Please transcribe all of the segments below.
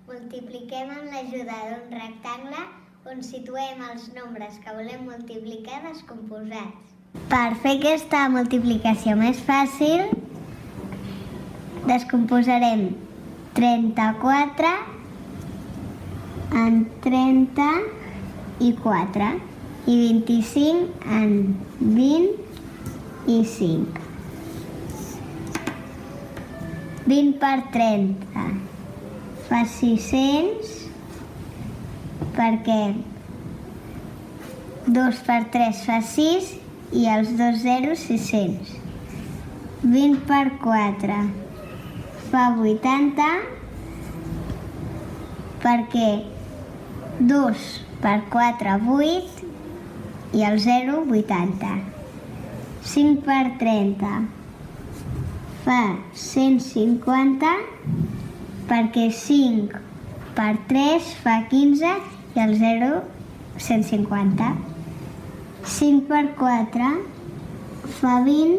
Multipliquem amb l'ajuda d'un rectangle on situem els nombres que volem multiplicar descomposats. Per fer aquesta multiplicació més fàcil, descomposarem 34 en 34 i 25 en 25. 20 per 30 fa 600 perquè 2 per 3 fa 6 i els dos zeros 600. 20 per 4 fa 80 perquè 2 per 4 8 i el 0 80. 5 per 30 fa 150 perquè 5 per 3 fa 15 i el 0 150. 5 per 4 fa 20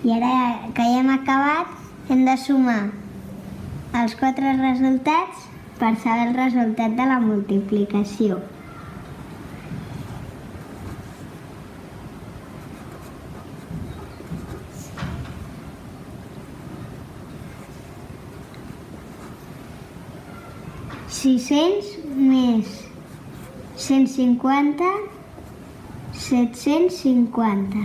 i ara que ja hem acabat hem de sumar els 4 resultats per saber el resultat de la multiplicació. $600 més 150, 750.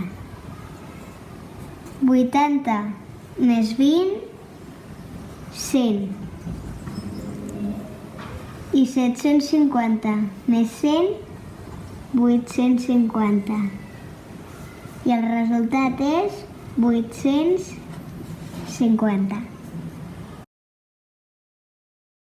80 més 20, 100. I 750 més 100, 850. I el resultat és 850.